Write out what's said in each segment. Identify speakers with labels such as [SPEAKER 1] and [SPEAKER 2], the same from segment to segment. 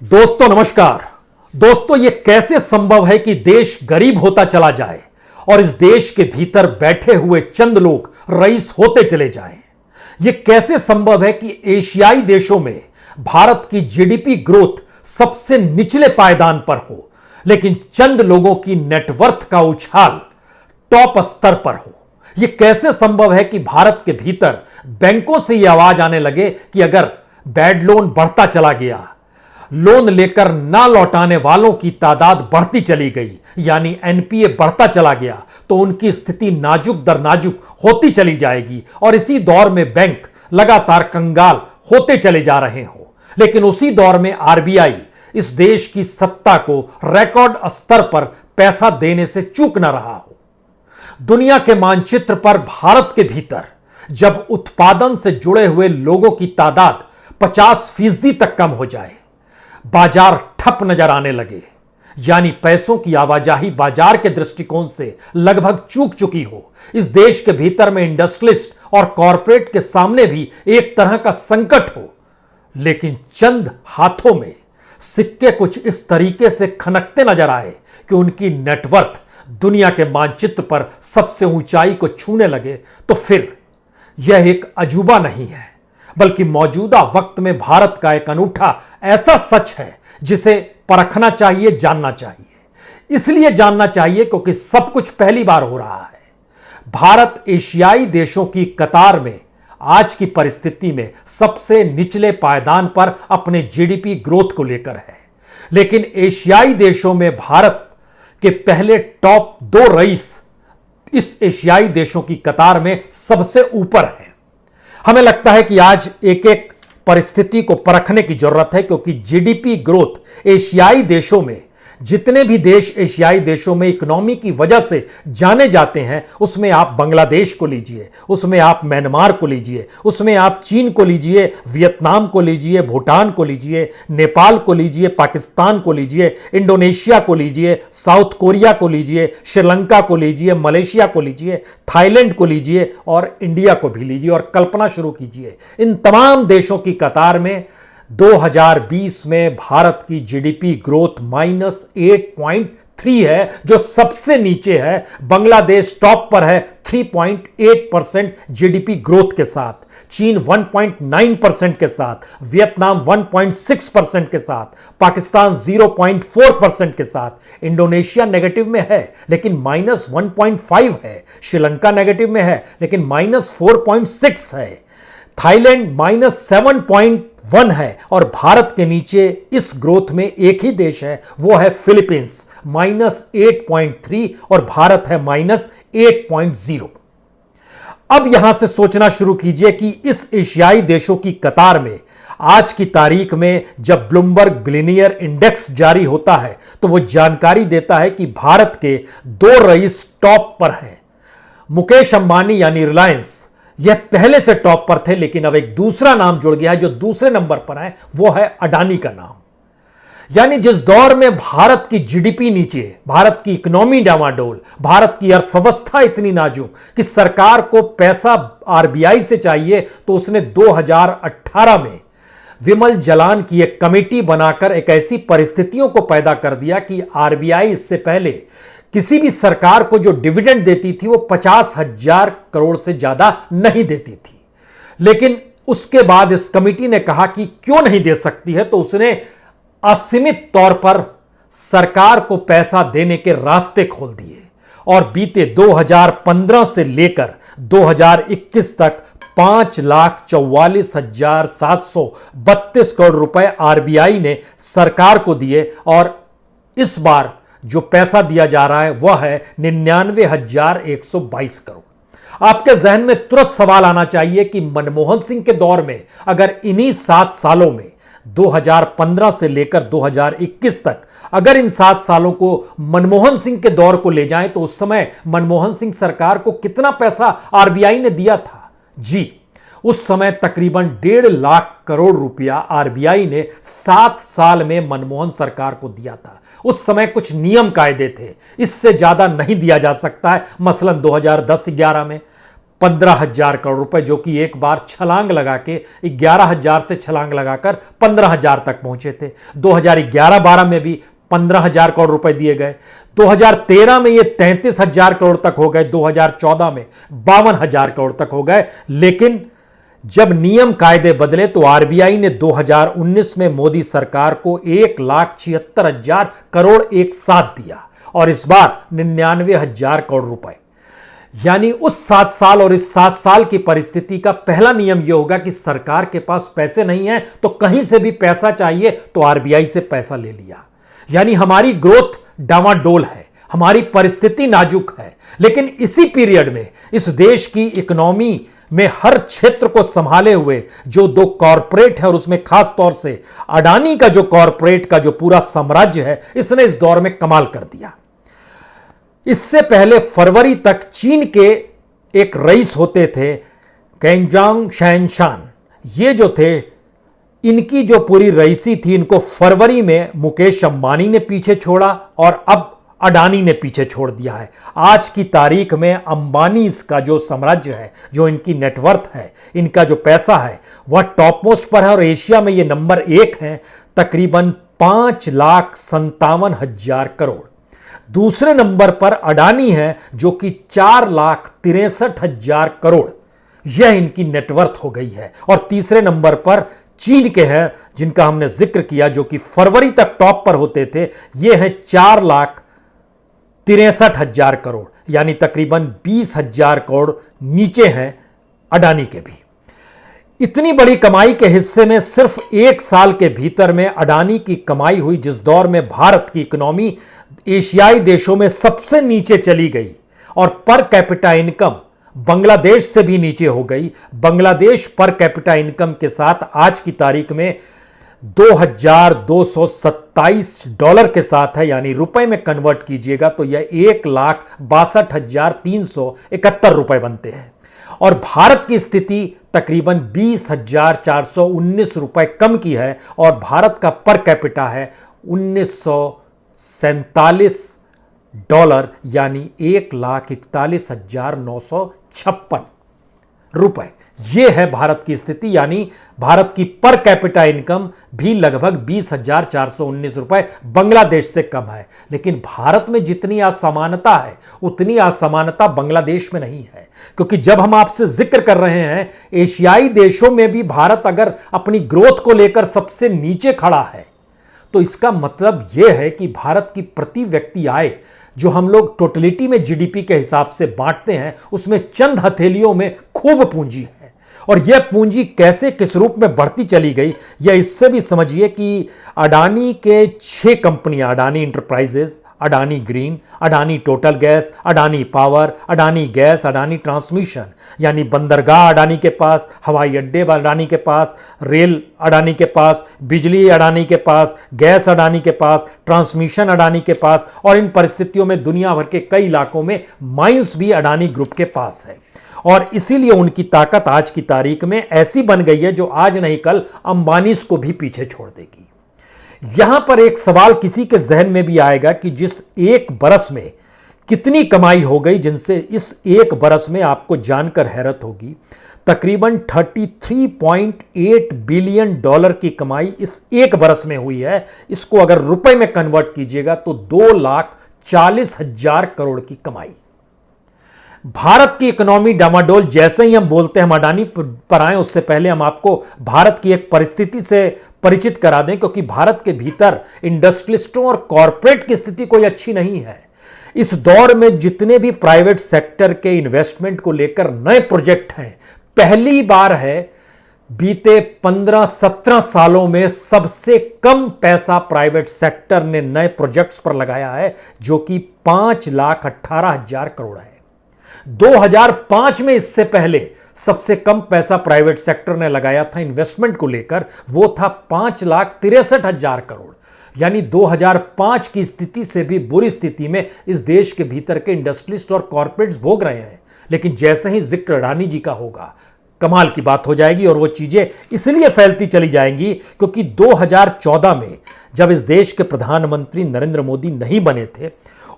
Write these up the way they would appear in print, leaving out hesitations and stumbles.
[SPEAKER 1] दोस्तों नमस्कार। दोस्तों ये कैसे संभव है कि देश गरीब होता चला जाए और इस देश के भीतर बैठे हुए चंद लोग रईस होते चले जाएं? ये कैसे संभव है कि एशियाई देशों में भारत की जीडीपी ग्रोथ सबसे निचले पायदान पर हो, लेकिन चंद लोगों की नेटवर्थ का उछाल टॉप स्तर पर हो? ये कैसे संभव है कि भारत के भीतर बैंकों से यह आवाज आने लगे कि अगर बैड लोन बढ़ता चला गया, लोन लेकर ना लौटाने वालों की तादाद बढ़ती चली गई, यानी एनपीए बढ़ता चला गया, तो उनकी स्थिति नाजुक दर नाजुक होती चली जाएगी और इसी दौर में बैंक लगातार कंगाल होते चले जा रहे हो। लेकिन उसी दौर में आरबीआई इस देश की सत्ता को रिकॉर्ड स्तर पर पैसा देने से चूक न रहा हो। दुनिया के मानचित्र पर भारत के भीतर जब उत्पादन से जुड़े हुए लोगों की तादाद 50% तक कम हो जाए, बाजार ठप नजर आने लगे, यानी पैसों की आवाजाही बाजार के दृष्टिकोण से लगभग चूक चुकी हो, इस देश के भीतर में इंडस्ट्रियलिस्ट और कॉरपोरेट के सामने भी एक तरह का संकट हो, लेकिन चंद हाथों में सिक्के कुछ इस तरीके से खनकते नजर आए कि उनकी नेटवर्थ दुनिया के मानचित्र पर सबसे ऊंचाई को छूने लगे, तो फिर यह एक अजूबा नहीं है, बल्कि मौजूदा वक्त में भारत का एक अनूठा ऐसा सच है जिसे परखना चाहिए, जानना चाहिए। इसलिए जानना चाहिए क्योंकि सब कुछ पहली बार हो रहा है। भारत एशियाई देशों की कतार में आज की परिस्थिति में सबसे निचले पायदान पर अपने जीडीपी ग्रोथ को लेकर है, लेकिन एशियाई देशों में भारत के पहले टॉप 2 रईस इस एशियाई देशों की कतार में सबसे ऊपर है। हमें लगता है कि आज एक एक परिस्थिति को परखने की जरूरत है, क्योंकि जीडीपी ग्रोथ एशियाई देशों में, जितने भी देश एशियाई देशों में इकोनॉमी की वजह से जाने जाते हैं, उसमें आप बांग्लादेश को लीजिए, उसमें आप म्यांमार को लीजिए, उसमें आप चीन को लीजिए, वियतनाम को लीजिए, भूटान को लीजिए, नेपाल को लीजिए, पाकिस्तान को लीजिए, इंडोनेशिया को लीजिए, साउथ कोरिया को लीजिए, श्रीलंका को लीजिए, मलेशिया को लीजिए, थाईलैंड को लीजिए और इंडिया को भी लीजिए और कल्पना शुरू कीजिए। इन तमाम देशों की कतार में 2020 में भारत की जीडीपी ग्रोथ -8.3 है, जो सबसे नीचे है। बांग्लादेश टॉप पर है 3.8% जीडीपी ग्रोथ के साथ, चीन 1.9% के साथ, वियतनाम 1.6% के साथ, पाकिस्तान 0.4% के साथ, इंडोनेशिया नेगेटिव में है लेकिन -1.5 है, श्रीलंका नेगेटिव में है लेकिन -4.6 है, थाईलैंड -7.1 है और भारत के नीचे इस ग्रोथ में एक ही देश है, वो है फिलीपींस -8.3 और भारत है -8.0। अब यहां से सोचना शुरू कीजिए कि इस एशियाई देशों की कतार में आज की तारीख में जब ब्लूमबर्ग बिलियनियर इंडेक्स जारी होता है तो वो जानकारी देता है कि भारत के 2 रईस टॉप पर हैं। मुकेश अंबानी यानी रिलायंस, यह पहले से टॉप पर थे, लेकिन अब एक दूसरा नाम जुड़ गया है जो दूसरे नंबर पर है, वो है अडानी का नाम। यानी जिस दौर में भारत की जीडीपी नीचे, भारत की इकोनॉमी डामाडोल, भारत की अर्थव्यवस्था इतनी नाजुक कि सरकार को पैसा आरबीआई से चाहिए, तो उसने 2018 में विमल जलान की एक कमेटी बनाकर एक ऐसी परिस्थितियों को पैदा कर दिया कि आरबीआई इससे पहले किसी भी सरकार को जो डिविडेंड देती थी वो 50,000 करोड़ से ज्यादा नहीं देती थी। लेकिन उसके बाद इस कमेटी ने कहा कि क्यों नहीं दे सकती है, तो उसने असीमित तौर पर सरकार को पैसा देने के रास्ते खोल दिए और बीते 2015 से लेकर 2021 तक 5,44,732 करोड़ रुपए आरबीआई ने सरकार को दिए और इस बार जो पैसा दिया जा रहा है वह है 99,122 करोड़। आपके जहन में तुरंत सवाल आना चाहिए कि मनमोहन सिंह के दौर में अगर इन्हीं 7 सालों में 2015 से लेकर 2021 तक अगर इन 7 सालों को मनमोहन सिंह के दौर को ले जाएं तो उस समय मनमोहन सिंह सरकार को कितना पैसा आरबीआई ने दिया था? जी, उस समय तकरीबन 1.5 लाख करोड़ रुपया आरबीआई ने 7 साल में मनमोहन सरकार को दिया था। उस समय कुछ नियम कायदे थे, इससे ज्यादा नहीं दिया जा सकता है। मसलन 2010-11 में 15,000 करोड़ रुपए, जो कि एक बार छलांग लगा के 11,000 से छलांग लगाकर 15,000 तक पहुंचे थे। 2011-12 में भी 15,000 करोड़ रुपए दिए गए। 2013 में ये 33,000 करोड़ तक हो गए। 2014 में 52,000 करोड़ तक हो गए। लेकिन जब नियम कायदे बदले तो आरबीआई ने 2019 में मोदी सरकार को 1,76,000 करोड़ एक साथ दिया और इस बार 99,000 करोड़ रुपए। यानी उस 7 साल और इस 7 साल की परिस्थिति का पहला नियम यह होगा कि सरकार के पास पैसे नहीं है तो कहीं से भी पैसा चाहिए तो आरबीआई से पैसा ले लिया। यानी हमारी ग्रोथ डामाडोल है, हमारी परिस्थिति नाजुक है। लेकिन इसी पीरियड में इस देश की इकोनॉमी में हर क्षेत्र को संभाले हुए जो दो कॉरपोरेट है और उसमें खास तौर से अडानी का जो कॉरपोरेट का जो पूरा साम्राज्य है, इसने इस दौर में कमाल कर दिया। इससे पहले फरवरी तक चीन के एक रईस होते थे, कैंजांग शैनशान। ये जो थे, इनकी जो पूरी रईसी थी, इनको फरवरी में मुकेश अंबानी ने पीछे छोड़ा और अब अडानी ने पीछे छोड़ दिया है। आज की तारीख में अंबानी का जो साम्राज्य है, जो इनकी नेटवर्थ है, इनका जो पैसा है, वह टॉप मोस्ट पर है और एशिया में ये नंबर 1 है, तकरीबन 5,57,000 करोड़। दूसरे नंबर पर अडानी है जो कि 4,63,000 करोड़, यह इनकी नेटवर्थ हो गई है। और तीसरे नंबर पर चीन के हैं जिनका हमने जिक्र किया, जो कि फरवरी तक टॉप पर होते थे। यह है 4,63,000 करोड़, यानी तकरीबन 20,000 करोड़ नीचे हैं अडानी के भी। इतनी बड़ी कमाई के हिस्से में सिर्फ 1 साल के भीतर में अडानी की कमाई हुई, जिस दौर में भारत की इकोनॉमी एशियाई देशों में सबसे नीचे चली गई और पर कैपिटा इनकम बांग्लादेश से भी नीचे हो गई। बांग्लादेश पर कैपिटा इनकम के साथ आज की तारीख में $2,227 के साथ है, यानी रुपए में कन्वर्ट कीजिएगा तो यह 1,62,371 रुपए बनते हैं। और भारत की स्थिति तकरीबन 20,419 रुपए कम की है और भारत का पर कैपिटा है $1,947, यानी 1,41,956 रुपए। यह है भारत की स्थिति, यानी भारत की पर कैपिटा इनकम भी लगभग 20,419 रुपए बांग्लादेश से कम है। लेकिन भारत में जितनी असमानता है उतनी असमानता बांग्लादेश में नहीं है, क्योंकि जब हम आपसे जिक्र कर रहे हैं एशियाई देशों में भी भारत अगर अपनी ग्रोथ को लेकर सबसे नीचे खड़ा है, तो इसका मतलब यह है कि भारत की प्रति व्यक्ति आय, जो हम लोग टोटलिटी में जीडीपी के हिसाब से बांटते हैं, उसमें चंद हथेलियों में खूब पूंजी है। और यह पूंजी कैसे किस रूप में बढ़ती चली गई, यह इससे भी समझिए कि अडानी के 6 कंपनियां, Adani enterprises, Adani green, Adani total gas, Adani power, Adani gas, Adani transmission, यानी बंदरगाह अडानी के पास, हवाई अड्डे अडानी के पास, रेल अडानी के पास, बिजली अडानी के पास, गैस अडानी के पास, ट्रांसमिशन अडानी के पास, और इन परिस्थितियों में दुनिया भर के कई इलाकों में माइंस भी अडानी ग्रुप के पास है। और इसीलिए उनकी ताकत आज की तारीख में ऐसी बन गई है जो आज नहीं कल अंबानीज को भी पीछे छोड़ देगी। यहां पर एक सवाल किसी के जहन में भी आएगा कि जिस 1 बरस में कितनी कमाई हो गई, जिनसे इस 1 बरस में आपको जानकर हैरत होगी, तकरीबन $33.8 बिलियन की कमाई इस 1 बरस में हुई है। इसको अगर रुपए में कन्वर्ट कीजिएगा तो 2,40,000 करोड़ की कमाई। भारत की इकोनॉमी डामाडोल, जैसे ही हम बोलते हैं हम अडानी पर आए, उससे पहले हम आपको भारत की एक परिस्थिति से परिचित करा दें, क्योंकि भारत के भीतर इंडस्ट्रियलिस्टों और कॉरपोरेट की स्थिति कोई अच्छी नहीं है। इस दौर में जितने भी प्राइवेट सेक्टर के इन्वेस्टमेंट को लेकर नए प्रोजेक्ट हैं, पहली बार है बीते 15-17 सालों में सबसे कम पैसा प्राइवेट सेक्टर ने नए प्रोजेक्ट्स पर लगाया है, जो कि 5,18,000 करोड़ है। 2005 में इससे पहले सबसे कम पैसा प्राइवेट सेक्टर ने लगाया था इन्वेस्टमेंट को लेकर, वो था 5,63,000 करोड़। यानी 2005 की स्थिति से भी बुरी स्थिति में इस देश के भीतर के इंडस्ट्रियलिस्ट और कॉर्पोरेट्स भोग रहे हैं। लेकिन जैसे ही जिक्र अडानी जी का होगा, कमाल की बात हो जाएगी। और वो चीजें इसलिए फैलती चली जाएंगी क्योंकि 2014 में जब इस देश के प्रधानमंत्री नरेंद्र मोदी नहीं बने थे,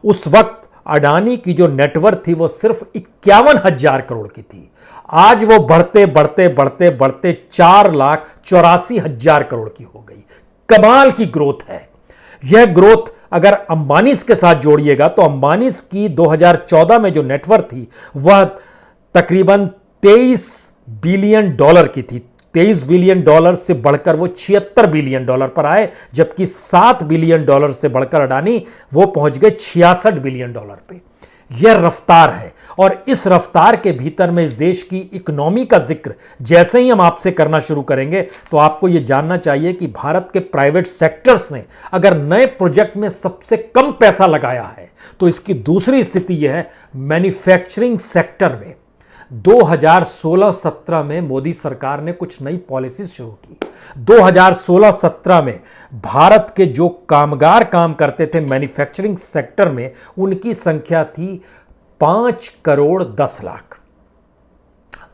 [SPEAKER 1] उस वक्त अडानी की जो नेटवर्थ थी वो सिर्फ 51,000 करोड़ की थी। आज वो बढ़ते बढ़ते बढ़ते बढ़ते 4,84,000 करोड़ की हो गई। कमाल की ग्रोथ है। यह ग्रोथ अगर अंबानीज के साथ जोड़िएगा तो अंबानीज की 2014 में जो नेटवर्थ थी वह तकरीबन 23 बिलियन डॉलर की थी। 23 बिलियन डॉलर से बढ़कर वो 76 बिलियन डॉलर पर आए, जबकि 7 बिलियन डॉलर से बढ़कर अडानी वो पहुंच गए 66 बिलियन डॉलर पे। यह रफ्तार है, और इस रफ्तार के भीतर में इस देश की इकोनॉमी का जिक्र जैसे ही हम आपसे करना शुरू करेंगे तो आपको यह जानना चाहिए कि भारत के प्राइवेट सेक्टर्स ने अगर नए प्रोजेक्ट में सबसे कम पैसा लगाया है तो इसकी दूसरी स्थिति यह है मैन्युफैक्चरिंग सेक्टर में। 2016-17 में मोदी सरकार ने कुछ नई पॉलिसीज शुरू की। 2016-17 में भारत के जो कामगार काम करते थे मैन्युफैक्चरिंग सेक्टर में, उनकी संख्या थी 5 करोड़ 10 लाख।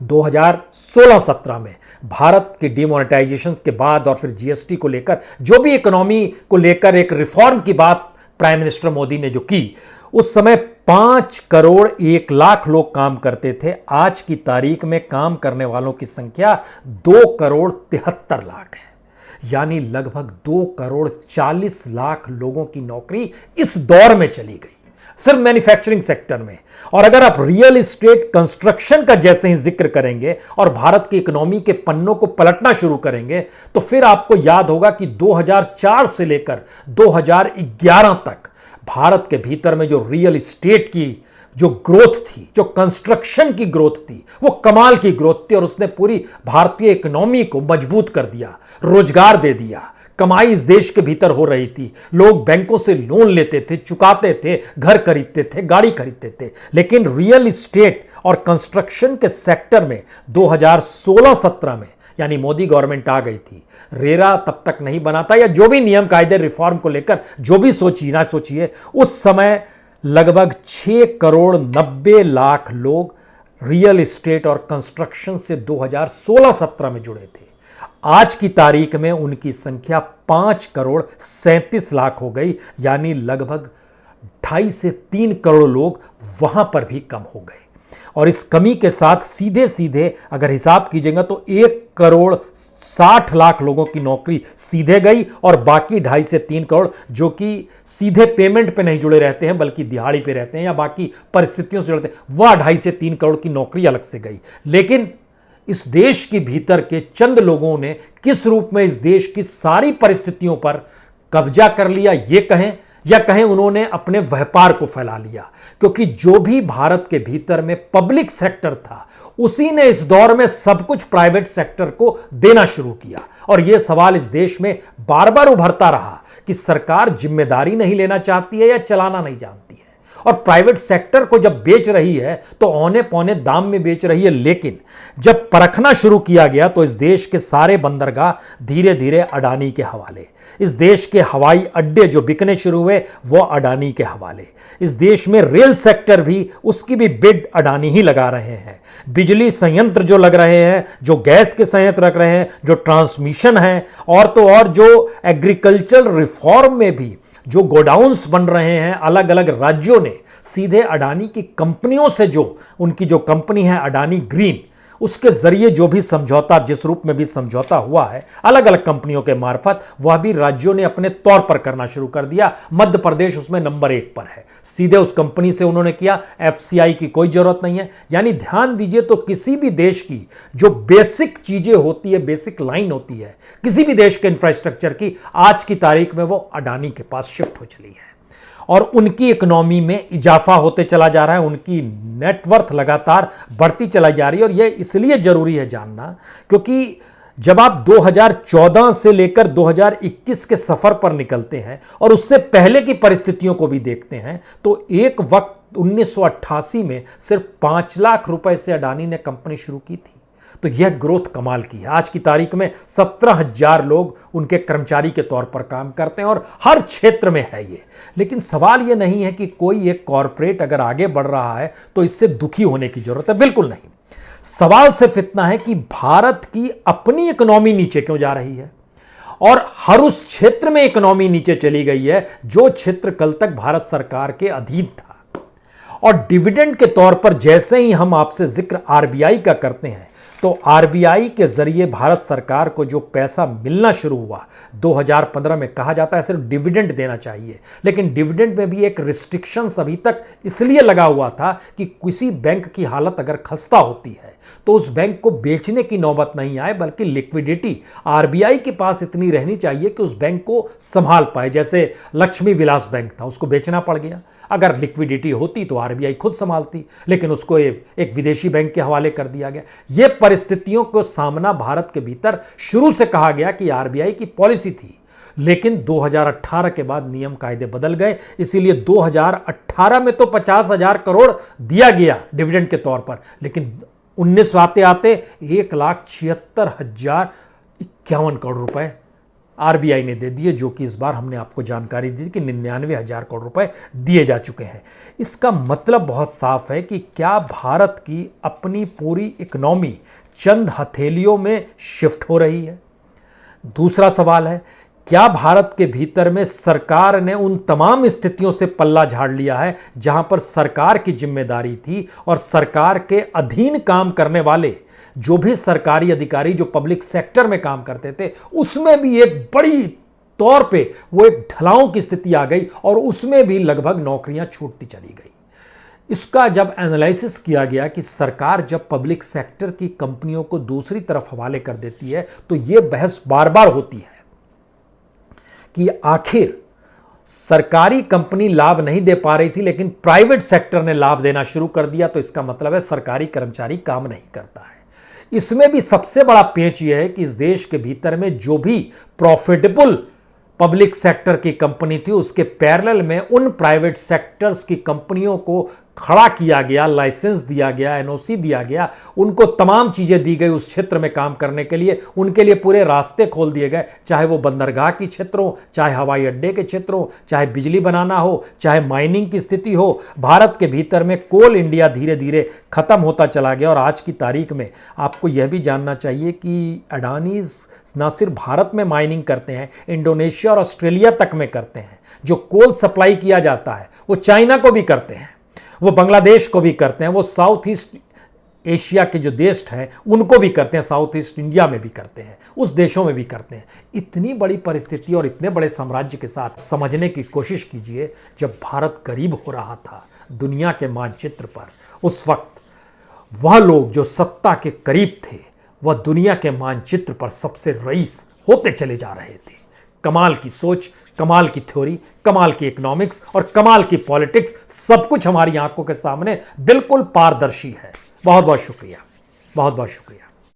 [SPEAKER 1] 2016-17 में भारत के डिमोनेटाइजेशन के बाद और फिर जीएसटी को लेकर जो भी इकोनॉमी को लेकर एक रिफॉर्म की बात प्राइम मिनिस्टर मोदी ने जो की, उस समय 5 करोड़ 1 लाख लोग काम करते थे। आज की तारीख में काम करने वालों की संख्या 2 करोड़ 73 लाख है, यानी लगभग 2 करोड़ 40 लाख लोगों की नौकरी इस दौर में चली गई, सिर्फ मैन्युफैक्चरिंग सेक्टर में। और अगर आप रियल एस्टेट कंस्ट्रक्शन का जैसे ही जिक्र करेंगे और भारत की इकोनॉमी के पन्नों को पलटना शुरू करेंगे तो फिर आपको याद होगा कि 2004 से लेकर 2011 तक भारत के भीतर में जो रियल एस्टेट की जो ग्रोथ थी, जो कंस्ट्रक्शन की ग्रोथ थी, वो कमाल की ग्रोथ थी, और उसने पूरी भारतीय इकोनॉमी को मजबूत कर दिया, रोजगार दे दिया। कमाई इस देश के भीतर हो रही थी, लोग बैंकों से लोन लेते थे, चुकाते थे, घर खरीदते थे, गाड़ी खरीदते थे। लेकिन रियल एस्टेट और कंस्ट्रक्शन के सेक्टर में 2016-17 में यानी मोदी गवर्नमेंट आ गई थी, रेरा तब तक नहीं बना था, या जो भी नियम कायदे रिफॉर्म को लेकर जो भी सोचिए, उस समय लगभग 6 करोड़ 90 लाख लोग रियल एस्टेट और कंस्ट्रक्शन से 2016-17 में जुड़े थे। आज की तारीख में उनकी संख्या 5 करोड़ 37 लाख हो गई, यानी लगभग 2.5 से 3 करोड़ लोग वहां पर भी कम हो गए। और इस कमी के साथ सीधे सीधे अगर हिसाब कीजिएगा तो 1 करोड़ 60 लाख लोगों की नौकरी सीधे गई, और बाकी 2.5 से 3 करोड़ जो कि सीधे पेमेंट पे नहीं जुड़े रहते हैं बल्कि दिहाड़ी पे रहते हैं या बाकी परिस्थितियों से जुड़ते हैं, वह 2.5 से 3 करोड़ की नौकरी अलग से गई। लेकिन इस देश के भीतर के चंद लोगों ने किस रूप में इस देश की सारी परिस्थितियों पर कब्जा कर लिया, ये कहें या कहें उन्होंने अपने व्यापार को फैला लिया। क्योंकि जो भी भारत के भीतर में पब्लिक सेक्टर था, उसी ने इस दौर में सब कुछ प्राइवेट सेक्टर को देना शुरू किया। और यह सवाल इस देश में बार बार उभरता रहा कि सरकार जिम्मेदारी नहीं लेना चाहती है या चलाना नहीं जानती है, और प्राइवेट सेक्टर को जब बेच रही है तो औने पौने दाम में बेच रही है। लेकिन जब परखना शुरू किया गया तो इस देश के सारे बंदरगाह धीरे धीरे अडानी के हवाले, इस देश के हवाई अड्डे जो बिकने शुरू हुए वो अडानी के हवाले, इस देश में रेल सेक्टर भी उसकी भी बिड अडानी ही लगा रहे हैं। बिजली संयंत्र जो लग रहे हैं, जो गैस के संयंत्र रख रहे हैं, जो ट्रांसमिशन है, और तो और जो एग्रीकल्चर रिफॉर्म में भी जो गोडाउन्स बन रहे हैं अलग अलग राज्यों ने सीधे अडानी की कंपनियों से, जो उनकी जो कंपनी है अडानी ग्रीन, उसके जरिए जो भी समझौता, जिस रूप में भी समझौता हुआ है अलग अलग कंपनियों के मार्फत, वह भी राज्यों ने अपने तौर पर करना शुरू कर दिया। मध्य प्रदेश उसमें नंबर 1 पर है, सीधे उस कंपनी से उन्होंने किया, एफसीआई की कोई जरूरत नहीं है। यानी ध्यान दीजिए, तो किसी भी देश की जो बेसिक चीजें होती है, बेसिक लाइन होती है किसी भी देश के इंफ्रास्ट्रक्चर की, आज की तारीख में वो अडानी के पास शिफ्ट हो चली है, और उनकी इकोनॉमी में इजाफा होते चला जा रहा है, उनकी नेटवर्थ लगातार बढ़ती चला जा रही है। और यह इसलिए जरूरी है जानना क्योंकि जब आप 2014 से लेकर 2021 के सफर पर निकलते हैं और उससे पहले की परिस्थितियों को भी देखते हैं, तो एक वक्त 1988 में सिर्फ 5 लाख रुपए से अडानी ने कंपनी शुरू की थी। तो यह ग्रोथ कमाल की है। आज की तारीख में 17,000 लोग उनके कर्मचारी के तौर पर काम करते हैं, और हर क्षेत्र में है ये। लेकिन सवाल यह नहीं है कि कोई एक कॉरपोरेट अगर आगे बढ़ रहा है तो इससे दुखी होने की जरूरत है, बिल्कुल नहीं। सवाल सिर्फ इतना है कि भारत की अपनी इकोनॉमी नीचे क्यों जा रही है, और हर उस क्षेत्र में इकोनॉमी नीचे चली गई है जो क्षेत्र कल तक भारत सरकार के अधीन था। और डिविडेंड के तौर पर जैसे ही हम आपसे जिक्र आरबीआई का करते हैं, तो आरबीआई के जरिए भारत सरकार को जो पैसा मिलना शुरू हुआ 2015 में, कहा जाता है सिर्फ डिविडेंड देना चाहिए, लेकिन डिविडेंड में भी एक रिस्ट्रिक्शंस अभी तक इसलिए लगा हुआ था कि किसी बैंक की हालत अगर खस्ता होती है तो उस बैंक को बेचने की नौबत नहीं आए, बल्कि लिक्विडिटी आरबीआई के पास इतनी रहनी चाहिए कि उस बैंक को संभाल पाए। जैसे लक्ष्मी विलास बैंक था, उसको बेचना पड़ गया, अगर लिक्विडिटी होती तो आरबीआई खुद संभालती, लेकिन उसको एक विदेशी बैंक के हवाले कर दिया गया। यह परिस्थितियों को सामना भारत के भीतर शुरू से कहा गया कि आरबीआई की पॉलिसी थी, लेकिन 2018 के बाद नियम कायदे बदल गए, इसीलिए 2018 में तो 50,000 करोड़ दिया गया डिविडेंड के तौर पर, लेकिन 19 आते आते 1,76,051 करोड़ रुपए आरबीआई ने दे दिए, जो कि इस बार हमने आपको जानकारी दी कि 99,000 करोड़ रुपए दिए जा चुके हैं। इसका मतलब बहुत साफ है कि क्या भारत की अपनी पूरी इकोनॉमी चंद हथेलियों में शिफ्ट हो रही है? दूसरा सवाल है, क्या भारत के भीतर में सरकार ने उन तमाम स्थितियों से पल्ला झाड़ लिया है जहां पर सरकार की जिम्मेदारी थी और सरकार के अधीन काम करने वाले जो भी सरकारी अधिकारी जो पब्लिक सेक्टर में काम करते थे, उसमें भी एक बड़ी तौर पे वो एक ढलाओं की स्थिति आ गई और उसमें भी लगभग नौकरियां छूटती चली गई। इसका जब एनालिसिस किया गया कि सरकार जब पब्लिक सेक्टर की कंपनियों को दूसरी तरफ हवाले कर देती है तो यह बहस बार बार होती है कि आखिर सरकारी कंपनी लाभ नहीं दे पा रही थी लेकिन प्राइवेट सेक्टर ने लाभ देना शुरू कर दिया, तो इसका मतलब है सरकारी कर्मचारी काम नहीं करता है। इसमें भी सबसे बड़ा पेच यह है कि इस देश के भीतर में जो भी प्रॉफिटेबल पब्लिक सेक्टर की कंपनी थी, उसके पैरेलल में उन प्राइवेट सेक्टर्स की कंपनियों को खड़ा किया गया, लाइसेंस दिया गया, एनओसी दिया गया, उनको तमाम चीजें दी गई उस क्षेत्र में काम करने के लिए, उनके लिए पूरे रास्ते खोल दिए गए, चाहे वो बंदरगाह की क्षेत्र हो, चाहे हवाई अड्डे के क्षेत्र हो, चाहे बिजली बनाना हो, चाहे माइनिंग की स्थिति हो। भारत के भीतर में कोल इंडिया धीरे धीरे खत्म होता चला गया और आज की तारीख में आपको यह भी जानना चाहिए कि अडानीज ना सिर्फ भारत में माइनिंग करते हैं, इंडोनेशिया और ऑस्ट्रेलिया तक में करते हैं। जो कोल सप्लाई किया जाता है वो चाइना को भी करते हैं, वो बांग्लादेश को भी करते हैं, वो साउथ ईस्ट एशिया के जो देश हैं उनको भी करते हैं, साउथ ईस्ट इंडिया में भी करते हैं, उस देशों में भी करते हैं। इतनी बड़ी परिस्थिति और इतने बड़े साम्राज्य के साथ समझने की कोशिश कीजिए, जब भारत गरीब हो रहा था दुनिया के मानचित्र पर, उस वक्त वह लोग जो सत्ता के करीब थे वह दुनिया के मानचित्र पर सबसे रईस होते चले जा रहे थे। कमाल की सोच, कमाल की थ्योरी, कमाल की इकोनॉमिक्स और कमाल की पॉलिटिक्स, सब कुछ हमारी आंखों के सामने बिल्कुल पारदर्शी है। बहुत बहुत शुक्रिया, बहुत बहुत शुक्रिया।